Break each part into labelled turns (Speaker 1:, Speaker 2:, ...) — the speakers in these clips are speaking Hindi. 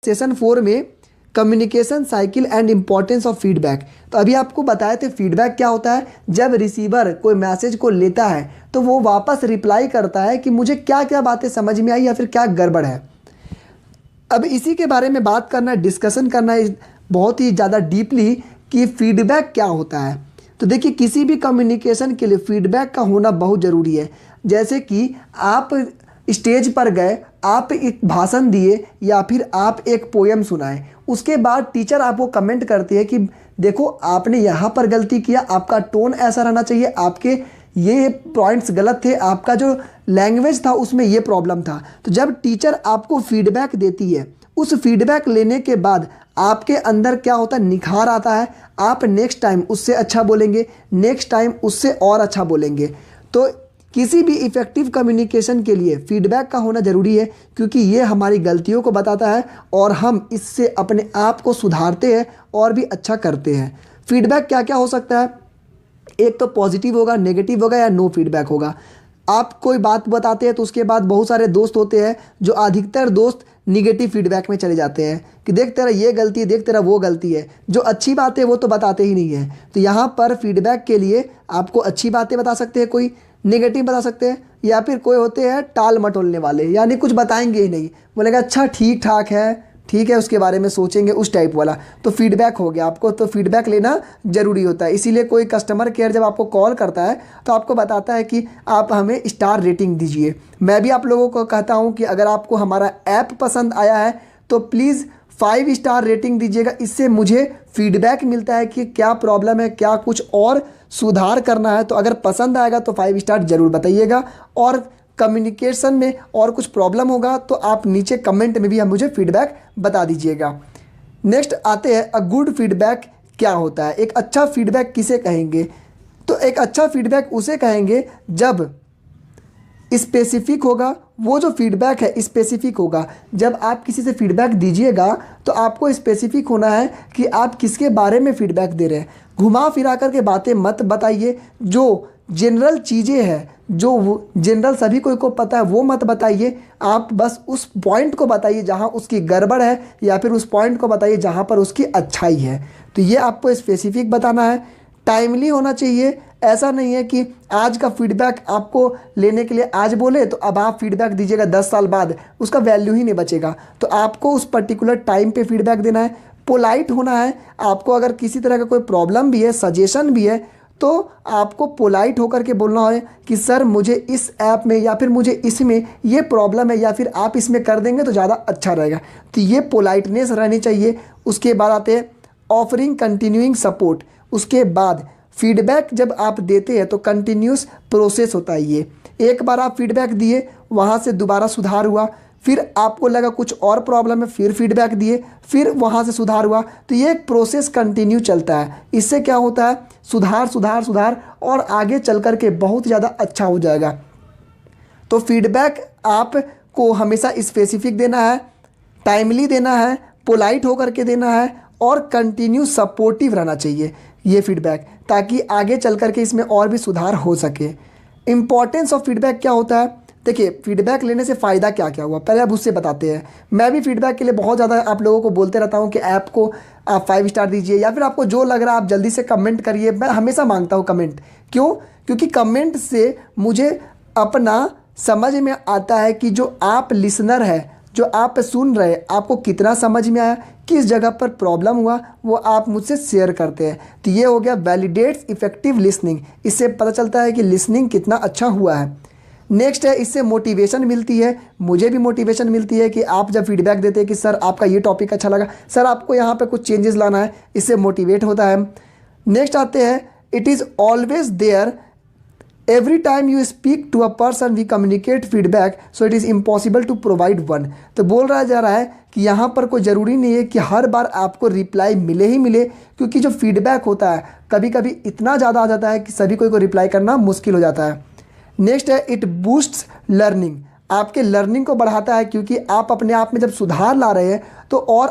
Speaker 1: सेशन 4 में communication cycle and importance of feedback. तो अभी आपको बताए थे फीडबैक क्या होता है। जब रिसीवर कोई मैसेज को लेता है तो वो वापस रिप्लाई करता है कि मुझे क्या क्या बातें समझ में आई या फिर क्या गड़बड़ है। अब इसी के बारे में बात करना, डिस्कशन करना है बहुत ही ज़्यादा डीपली कि फीडबैक क्या होता है। तो देखिए, किसी भी कम्युनिकेशन के लिए फीडबैक का होना बहुत ज़रूरी है। जैसे कि आप स्टेज पर गए, आप एक भाषण दिए या फिर आप एक पोएम सुनाए, उसके बाद टीचर आपको कमेंट करती है कि देखो आपने यहाँ पर गलती किया, आपका टोन ऐसा रहना चाहिए, आपके ये पॉइंट्स गलत थे, आपका जो लैंग्वेज था उसमें ये प्रॉब्लम था। तो जब टीचर आपको फीडबैक देती है, उस फीडबैक लेने के बाद आपके अंदर क्या होता है, निखार आता है। आप नेक्स्ट टाइम उससे अच्छा बोलेंगे, नेक्स्ट टाइम उससे और अच्छा बोलेंगे। तो किसी भी इफ़ेक्टिव कम्युनिकेशन के लिए फीडबैक का होना ज़रूरी है, क्योंकि ये हमारी गलतियों को बताता है और हम इससे अपने आप को सुधारते हैं और भी अच्छा करते हैं। फीडबैक क्या क्या हो सकता है, एक तो पॉजिटिव होगा, नेगेटिव होगा या नो फीडबैक होगा। आप कोई बात बताते हैं तो उसके बाद बहुत सारे दोस्त होते हैं जो अधिकतर दोस्त निगेटिव फीडबैक में चले जाते हैं कि देख तेरा ये गलती है, देख तेरा वो गलती है। जो अच्छी बात है वो तो बताते ही नहीं है। तो यहाँ पर फीडबैक के लिए आपको अच्छी बातें बता सकते हैं, कोई नेगेटिव बता सकते हैं, या फिर कोई होते हैं टाल मटोलने वाले, यानी कुछ बताएंगे ही नहीं, बोलेगा अच्छा ठीक ठाक है, ठीक है, उसके बारे में सोचेंगे, उस टाइप वाला। तो फीडबैक हो गया आपको। तो फीडबैक लेना ज़रूरी होता है। इसीलिए कोई कस्टमर केयर जब आपको कॉल करता है तो आपको बताता है कि आप हमें स्टार रेटिंग दीजिए। मैं भी आप लोगों को कहता हूं कि अगर आपको हमारा ऐप पसंद आया है तो प्लीज़ 5 स्टार रेटिंग दीजिएगा। इससे मुझे फीडबैक मिलता है कि क्या प्रॉब्लम है, क्या कुछ और सुधार करना है। तो अगर पसंद आएगा तो 5 स्टार ज़रूर बताइएगा। और कम्युनिकेशन में और कुछ प्रॉब्लम होगा तो आप नीचे कमेंट में भी हम मुझे फीडबैक बता दीजिएगा। नेक्स्ट आते हैं, अ गुड फीडबैक क्या होता है। एक अच्छा फीडबैक किसे कहेंगे, तो एक अच्छा फीडबैक उसे कहेंगे जब स्पेसिफिक होगा। वो जो फीडबैक है स्पेसिफिक होगा। जब आप किसी से फीडबैक दीजिएगा तो आपको स्पेसिफिक होना है कि आप किसके बारे में फीडबैक दे रहे हैं। घुमा फिरा कर के बातें मत बताइए। जो जनरल चीज़ें हैं, जो जनरल सभी को पता है, वो मत बताइए। आप बस उस पॉइंट को बताइए जहाँ उसकी गड़बड़ है, या फिर उस पॉइंट को बताइए जहाँ पर उसकी अच्छाई है। तो ये आपको स्पेसिफिक बताना है। टाइमली होना चाहिए। ऐसा नहीं है कि आज का फीडबैक आपको लेने के लिए आज बोले तो अब आप फीडबैक दीजिएगा 10 साल बाद, उसका वैल्यू ही नहीं बचेगा। तो आपको उस पर्टिकुलर टाइम पे फीडबैक देना है। पोलाइट होना है। आपको अगर किसी तरह का कोई प्रॉब्लम भी है, सजेशन भी है, तो आपको पोलाइट होकर के बोलना है कि सर मुझे इस ऐप में या फिर मुझे इसमें ये प्रॉब्लम है, या फिर आप इसमें कर देंगे तो ज़्यादा अच्छा रहेगा। तो ये पोलाइटनेस रहनी चाहिए। उसके बाद आते हैं ऑफरिंग कंटिन्यूइंग सपोर्ट। उसके बाद फीडबैक जब आप देते हैं तो कंटिन्यूस प्रोसेस होता है। ये एक बार आप फीडबैक दिए, वहाँ से दोबारा सुधार हुआ, फिर आपको लगा कुछ और प्रॉब्लम है, फिर फीडबैक दिए, फिर वहाँ से सुधार हुआ। तो ये एक प्रोसेस कंटिन्यू चलता है। इससे क्या होता है, सुधार सुधार सुधार, और आगे चल कर के बहुत ज़्यादा अच्छा हो जाएगा। तो फीडबैक आपको हमेशा स्पेसिफिक देना है, टाइमली देना है, पोलाइट होकर के देना है, और कंटिन्यू सपोर्टिव रहना चाहिए ये फीडबैक, ताकि आगे चल कर के इसमें और भी सुधार हो सके। इम्पॉर्टेंस ऑफ फीडबैक क्या होता है, देखिए फीडबैक लेने से फ़ायदा क्या क्या हुआ पहले अब उससे बताते हैं। मैं भी फीडबैक के लिए बहुत ज़्यादा आप लोगों को बोलते रहता हूँ कि ऐप को आप 5 स्टार दीजिए, या फिर आपको जो लग रहा है आप जल्दी से कमेंट करिए। मैं हमेशा मांगता हूँ कमेंट। क्यों? क्योंकि कमेंट से मुझे अपना समझ में आता है कि जो आप लिसनर है, जो आप सुन रहे, आपको कितना समझ में आया, किस जगह पर प्रॉब्लम हुआ, वो आप मुझसे शेयर करते हैं। तो ये हो गया वैलिडेट्स इफेक्टिव लिसनिंग। इससे पता चलता है कि लिसनिंग कितना अच्छा हुआ है। नेक्स्ट है, इससे मोटिवेशन मिलती है। मुझे भी मोटिवेशन मिलती है कि आप जब फीडबैक देते हैं कि सर आपका ये टॉपिक अच्छा लगा, सर आपको यहाँ पे कुछ चेंजेस लाना है, इससे मोटिवेट होता है। नेक्स्ट आते हैं, it is always there every time you speak to a person we communicate feedback, so it is impossible to provide one. तो बोल रहा जा रहा है कि यहाँ पर कोई ज़रूरी नहीं है कि हर बार आपको रिप्लाई मिले ही मिले, क्योंकि जो फीडबैक होता है कभी कभी इतना ज़्यादा आ जाता है कि सभी को रिप्लाई करना मुश्किल हो जाता है। नेक्स्ट है, इट बूस्ट्स लर्निंग। आपके लर्निंग को बढ़ाता है, क्योंकि आप अपने आप में जब सुधार ला रहे हैं तो और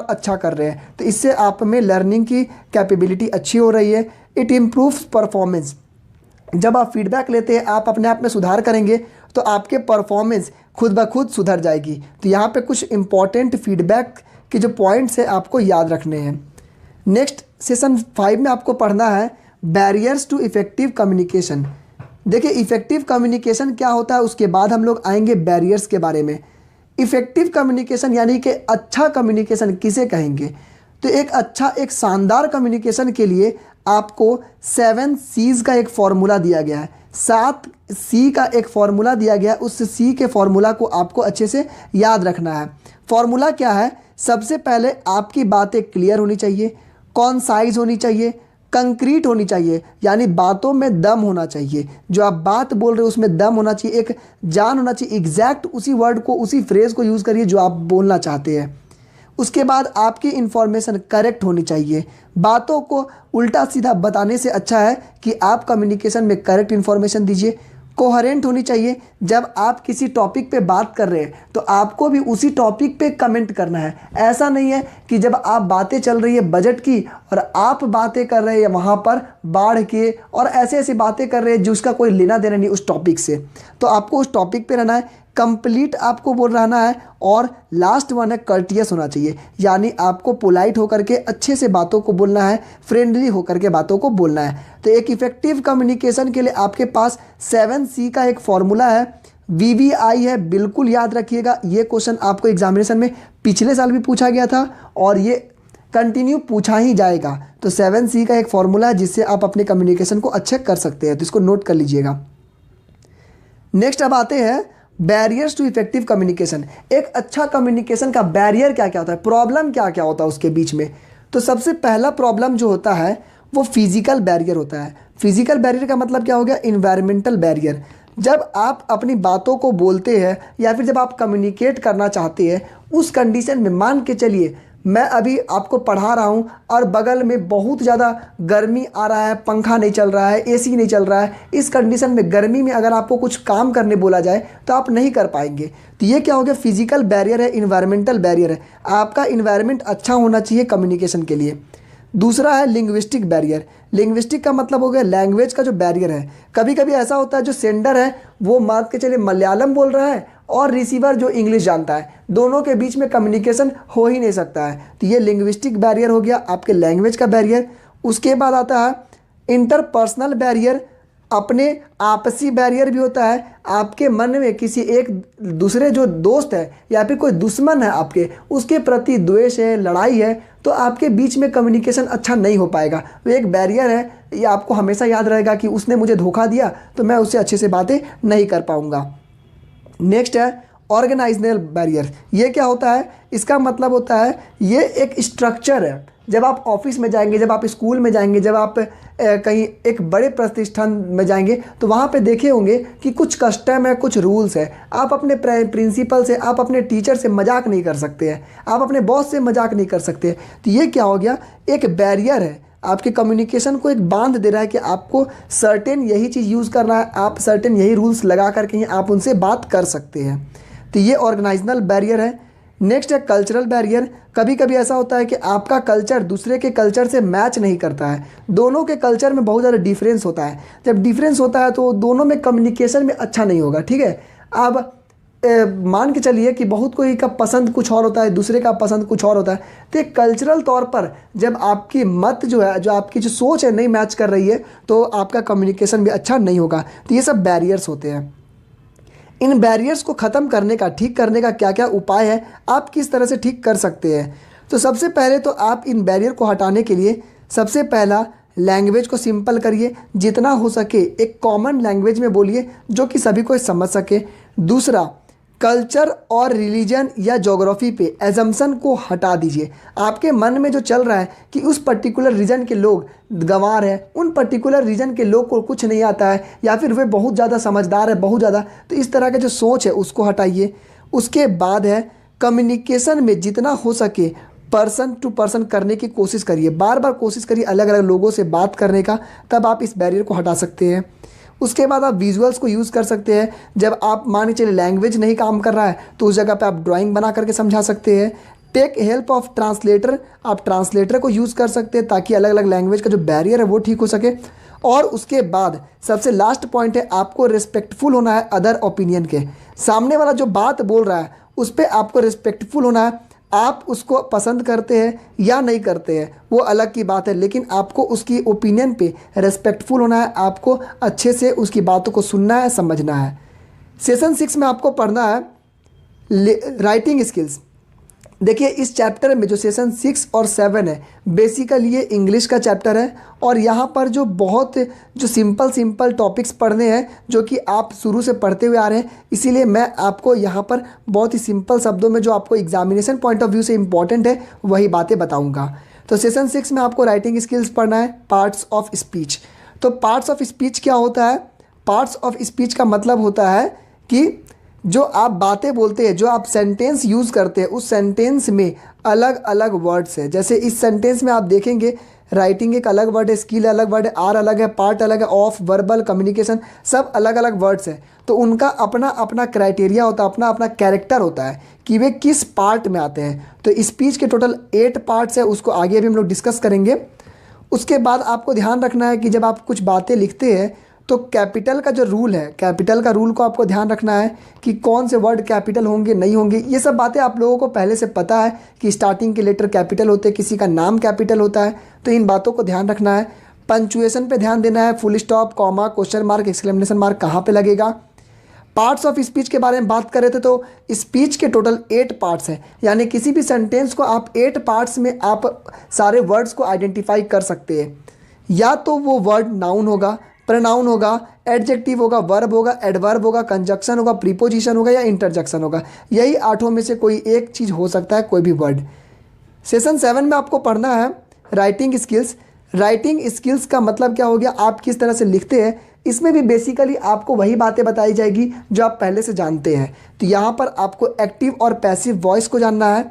Speaker 1: अच्छा कर रहे हैं। तो इससे आप में लर्निंग की कैपेबिलिटी अच्छी हो रही है। It improves performance. जब आप फीडबैक लेते हैं, आप अपने आप में सुधार करेंगे तो आपके परफॉर्मेंस खुद ब खुद सुधर जाएगी। तो यहाँ पे कुछ इंपॉर्टेंट फीडबैक के जो पॉइंट्स है आपको याद रखने हैं। नेक्स्ट सेशन 5 में आपको पढ़ना है बैरियर्स टू इफ़ेक्टिव कम्युनिकेशन। देखिए इफ़ेक्टिव कम्युनिकेशन क्या होता है, उसके बाद हम लोग आएंगे बैरियर्स के बारे में। इफ़ेक्टिव कम्युनिकेशन यानी कि अच्छा कम्युनिकेशन किसे कहेंगे, तो एक अच्छा एक शानदार कम्युनिकेशन के लिए आपको 7 C's का एक फॉर्मूला दिया गया है, 7 C का एक फॉर्मूला दिया गया है। उस C के फॉर्मूला को आपको अच्छे से याद रखना है। फॉर्मूला क्या है, सबसे पहले आपकी बातें क्लियर होनी चाहिए, कॉन्साइज होनी चाहिए, कंक्रीट होनी चाहिए, यानी बातों में दम होना चाहिए। जो आप बात बोल रहे हो उसमें दम होना चाहिए, एक जान होना चाहिए, एग्जैक्ट उसी वर्ड को उसी फ्रेज़ को यूज़ करिए जो आप बोलना चाहते हैं। उसके बाद आपकी इन्फॉर्मेशन करेक्ट होनी चाहिए। बातों को उल्टा सीधा बताने से अच्छा है कि आप कम्युनिकेशन में करेक्ट इन्फॉर्मेशन दीजिए। कोहेरेंट होनी चाहिए, जब आप किसी टॉपिक पे बात कर रहे हैं तो आपको भी उसी टॉपिक पे कमेंट करना है। ऐसा नहीं है कि जब आप बातें चल रही है बजट की और आप बातें कर रहे हैं वहाँ पर बाढ़ के और ऐसे ऐसी बातें कर रहे हैं जिसका कोई लेना देना नहीं उस टॉपिक से। तो आपको उस टॉपिक पे रहना है, कंप्लीट आपको बोल रहना है। और लास्ट वन है कर्टियस होना चाहिए, यानी आपको पोलाइट होकर के अच्छे से बातों को बोलना है, फ्रेंडली होकर के बातों को बोलना है। तो एक इफ़ेक्टिव कम्युनिकेशन के लिए आपके पास 7 C का एक फॉर्मूला है, VVI है, बिल्कुल याद रखिएगा। ये क्वेश्चन आपको एग्जामिनेशन में पिछले साल भी पूछा गया था और ये कंटिन्यू पूछा ही जाएगा। तो 7 C का एक फॉर्मूला है जिससे आप अपने कम्युनिकेशन को अच्छे कर सकते हैं, तो इसको नोट कर लीजिएगा। नेक्स्ट अब आते हैं बैरियर्स टू इफेक्टिव कम्युनिकेशन। एक अच्छा कम्युनिकेशन का बैरियर क्या क्या होता है, प्रॉब्लम क्या क्या होता है उसके बीच में। तो सबसे पहला प्रॉब्लम जो होता है वो फिजिकल बैरियर होता है। फिजिकल बैरियर का मतलब क्या हो गया, इन्वायरमेंटल बैरियर। जब आप अपनी बातों को बोलते हैं या फिर जब आप कम्युनिकेट करना चाहते हैं उस कंडीशन में, मान के चलिए मैं अभी आपको पढ़ा रहा हूँ और बगल में बहुत ज़्यादा गर्मी आ रहा है, पंखा नहीं चल रहा है, एसी नहीं चल रहा है। इस कंडीशन में गर्मी में अगर आपको कुछ काम करने बोला जाए तो आप नहीं कर पाएंगे। तो ये क्या हो गया, फिजिकल बैरियर है, इन्वायरमेंटल बैरियर है। आपका इन्वायरमेंट अच्छा होना चाहिए कम्युनिकेशन के लिए। दूसरा है लिंग्विस्टिक बैरियर। लिंग्विस्टिक का मतलब हो गया लैंग्वेज का जो बैरियर है। कभी कभी ऐसा होता है जो सेंडर है वो मान के चलिए मलयालम बोल रहा है और रिसीवर जो इंग्लिश जानता है, दोनों के बीच में कम्युनिकेशन हो ही नहीं सकता है। तो ये लिंग्विस्टिक बैरियर हो गया, आपके लैंग्वेज का बैरियर। उसके बाद आता है इंटरपर्सनल बैरियर, अपने आपसी बैरियर भी होता है। आपके मन में किसी एक दूसरे जो दोस्त है या फिर कोई दुश्मन है आपके, उसके प्रति द्वेष है, लड़ाई है, तो आपके बीच में कम्युनिकेशन अच्छा नहीं हो पाएगा। वो एक बैरियर है, ये आपको हमेशा याद रहेगा कि उसने मुझे धोखा दिया तो मैं उससे अच्छे से बातें नहीं कर पाऊँगा। नेक्स्ट है ऑर्गेनाइजनल बैरियर। ये क्या होता है, इसका मतलब होता है ये एक स्ट्रक्चर है। जब आप ऑफिस में जाएंगे, जब आप स्कूल में जाएंगे, जब आप कहीं एक बड़े प्रतिष्ठान में जाएंगे तो वहाँ पे देखे होंगे कि कुछ कस्टम है, कुछ रूल्स है। आप अपने प्रिंसिपल से, आप अपने टीचर से मजाक नहीं कर सकते हैं, आप अपने बॉस से मजाक नहीं कर सकते। तो ये क्या हो गया, एक बैरियर है, आपके कम्युनिकेशन को एक बांध दे रहा है कि आपको सर्टेन यही चीज़ यूज़ करना है, आप सर्टेन यही रूल्स लगा करके ही आप उनसे बात कर सकते हैं। तो ये ऑर्गेनाइजनल बैरियर है। नेक्स्ट है कल्चरल बैरियर। कभी कभी ऐसा होता है कि आपका कल्चर दूसरे के कल्चर से मैच नहीं करता है, दोनों के कल्चर में बहुत ज़्यादा डिफरेंस होता है। जब डिफरेंस होता है तो दोनों में कम्युनिकेशन में अच्छा नहीं होगा। ठीक है, अब मान के चलिए कि बहुत कोई का पसंद कुछ और होता है, दूसरे का पसंद कुछ और होता है। तो एक कल्चरल तौर पर जब आपकी मत जो है, जो आपकी जो सोच है नहीं मैच कर रही है तो आपका कम्युनिकेशन भी अच्छा नहीं होगा। तो ये सब बैरियर्स होते हैं। इन बैरियर्स को ख़त्म करने का, ठीक करने का क्या क्या उपाय है, आप किस तरह से ठीक कर सकते हैं। तो सबसे पहले तो आप इन बैरियर को हटाने के लिए सबसे पहला लैंग्वेज को सिंपल करिए, जितना हो सके एक कॉमन लैंग्वेज में बोलिए जो कि सभी को समझ सके। दूसरा, कल्चर और रिलीजन या ज्योग्राफी पे एजम्पशन को हटा दीजिए। आपके मन में जो चल रहा है कि उस पर्टिकुलर रीजन के लोग गंवार हैं, उन पर्टिकुलर रीजन के लोग को कुछ नहीं आता है या फिर वे बहुत ज़्यादा समझदार है, बहुत ज़्यादा, तो इस तरह का जो सोच है उसको हटाइए। उसके बाद है कम्युनिकेशन में जितना हो सके पर्सन टू पर्सन करने की कोशिश करिए, बार बार कोशिश करिए अलग अलग लोगों से बात करने का, तब आप इस बैरियर को हटा सकते हैं। उसके बाद आप विजुअल्स को यूज़ कर सकते हैं। जब आप मान के चलिए लैंग्वेज नहीं काम कर रहा है तो उस जगह पे आप ड्राइंग बना करके समझा सकते हैं। टेक हेल्प ऑफ ट्रांसलेटर, आप ट्रांसलेटर को यूज़ कर सकते हैं ताकि अलग अलग लैंग्वेज का जो बैरियर है वो ठीक हो सके। और उसके बाद सबसे लास्ट पॉइंट है, आपको रिस्पेक्टफुल होना है अदर ओपिनियन के। सामने वाला जो बात बोल रहा है उस पर आपको रिस्पेक्टफुल होना है। आप उसको पसंद करते हैं या नहीं करते हैं वो अलग की बात है, लेकिन आपको उसकी ओपिनियन पे रिस्पेक्टफुल होना है। आपको अच्छे से उसकी बातों को सुनना है, समझना है। सेशन 6 में आपको पढ़ना है राइटिंग स्किल्स। देखिए इस चैप्टर में जो सेशन 6 और 7 है बेसिकली ये इंग्लिश का चैप्टर है, और यहाँ पर जो सिंपल टॉपिक्स पढ़ने हैं जो कि आप शुरू से पढ़ते हुए आ रहे हैं, इसीलिए मैं आपको यहाँ पर बहुत ही सिंपल शब्दों में जो आपको एग्जामिनेशन पॉइंट ऑफ व्यू से इंपॉर्टेंट है वही बातें बताऊँगा। तो सेशन 6 में आपको राइटिंग स्किल्स पढ़ना है, पार्ट्स ऑफ स्पीच। तो पार्ट्स ऑफ स्पीच क्या होता है? पार्ट्स ऑफ स्पीच का मतलब होता है कि जो आप बातें बोलते हैं, जो आप सेंटेंस यूज़ करते हैं, उस सेंटेंस में अलग अलग वर्ड्स है। जैसे इस सेंटेंस में आप देखेंगे राइटिंग एक अलग वर्ड है, स्किल अलग वर्ड है, आर अलग है, पार्ट अलग है, ऑफ, वर्बल, कम्युनिकेशन, सब अलग अलग वर्ड्स हैं। तो उनका अपना अपना क्राइटेरिया होता है, अपना अपना कैरेक्टर होता है कि वे किस पार्ट में आते हैं। तो स्पीच के टोटल 8 पार्ट्स है, उसको आगे भी हम लोग डिस्कस करेंगे। उसके बाद आपको ध्यान रखना है कि जब आप कुछ बातें लिखते हैं तो कैपिटल का जो रूल है, कैपिटल का रूल को आपको ध्यान रखना है कि कौन से वर्ड कैपिटल होंगे, नहीं होंगे। ये सब बातें आप लोगों को पहले से पता है कि स्टार्टिंग के लेटर कैपिटल होते हैं, किसी का नाम कैपिटल होता है, तो इन बातों को ध्यान रखना है। पंचुएशन पे ध्यान देना है, full stop, comma, question mark, exclamation mark कहाँ पे लगेगा। पार्ट्स ऑफ स्पीच के बारे में बात कर रहे थे, तो स्पीच के टोटल 8 पार्ट्स हैं, यानी किसी भी सेंटेंस को आप 8 पार्ट्स में आप सारे वर्ड्स को आइडेंटिफाई कर सकते हैं। या तो वो वर्ड नाउन होगा, प्रोनाउन होगा, एडजेक्टिव होगा, वर्ब होगा, एडवर्ब होगा, कंजक्शन होगा, प्रीपोजिशन होगा या इंटरजेक्शन होगा। यही 8 में से कोई एक चीज़ हो सकता है, कोई भी वर्ड। सेशन 7 में आपको पढ़ना है राइटिंग स्किल्स। राइटिंग स्किल्स का मतलब क्या हो गया, आप किस तरह से लिखते हैं। इसमें भी बेसिकली आपको वही बातें बताई जाएगी जो आप पहले से जानते हैं। तो यहाँ पर आपको एक्टिव और पैसिव वॉइस को जानना है।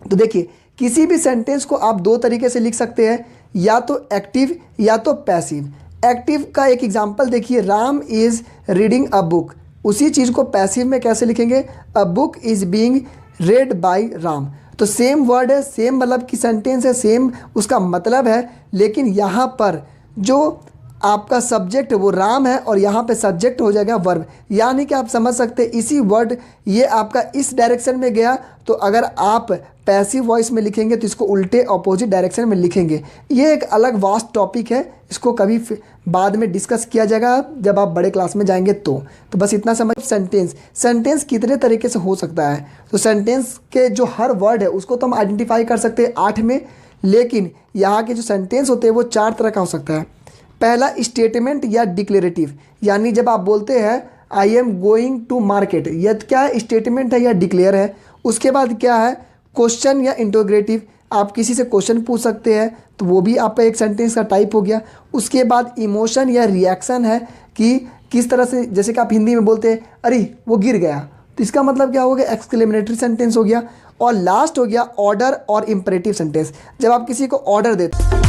Speaker 1: तो देखिए किसी भी सेंटेंस को आप 2 तरीके से लिख सकते हैं, या तो एक्टिव या तो पैसिव। एक्टिव का एक एग्जांपल देखिए, Ram is reading a book. उसी चीज़ को पैसिव में कैसे लिखेंगे, a book is being read by Ram. तो सेम वर्ड है, सेम मतलब कि सेंटेंस है, सेम उसका मतलब है, लेकिन यहाँ पर जो आपका सब्जेक्ट वो राम है और यहाँ पे सब्जेक्ट हो जाएगा वर्ब। यानी कि आप समझ सकते हैं इसी वर्ड ये आपका इस डायरेक्शन में गया, तो अगर आप पैसिव वॉइस में लिखेंगे तो इसको उल्टे अपोजिट डायरेक्शन में लिखेंगे। ये एक अलग वास्ट टॉपिक है, इसको कभी बाद में डिस्कस किया जाएगा जब आप बड़े क्लास में जाएंगे तो बस इतना समझ। सेंटेंस कितने तरीके से हो सकता है, तो सेंटेंस के जो हर वर्ड है उसको तो हम आइडेंटिफाई कर सकते हैं 8 में, लेकिन यहाँ के जो सेंटेंस होते हैं वो 4 तरह का हो सकता है। पहला स्टेटमेंट या डिक्लेरेटिव, यानी जब आप बोलते हैं I am going to market, यह क्या है, स्टेटमेंट है या डिक्लेयर है। उसके बाद क्या है, क्वेश्चन या इंटरोगेटिव, आप किसी से क्वेश्चन पूछ सकते हैं तो वो भी आपका एक सेंटेंस का टाइप हो गया। उसके बाद इमोशन या रिएक्शन है कि किस तरह से, जैसे कि आप हिंदी में बोलते हैं अरे वो गिर गया, तो इसका मतलब क्या हो गया, एक्सक्लेमेटरी सेंटेंस हो गया। और लास्ट हो गया ऑर्डर और इंपरेटिव सेंटेंस, जब आप किसी को ऑर्डर देते हैं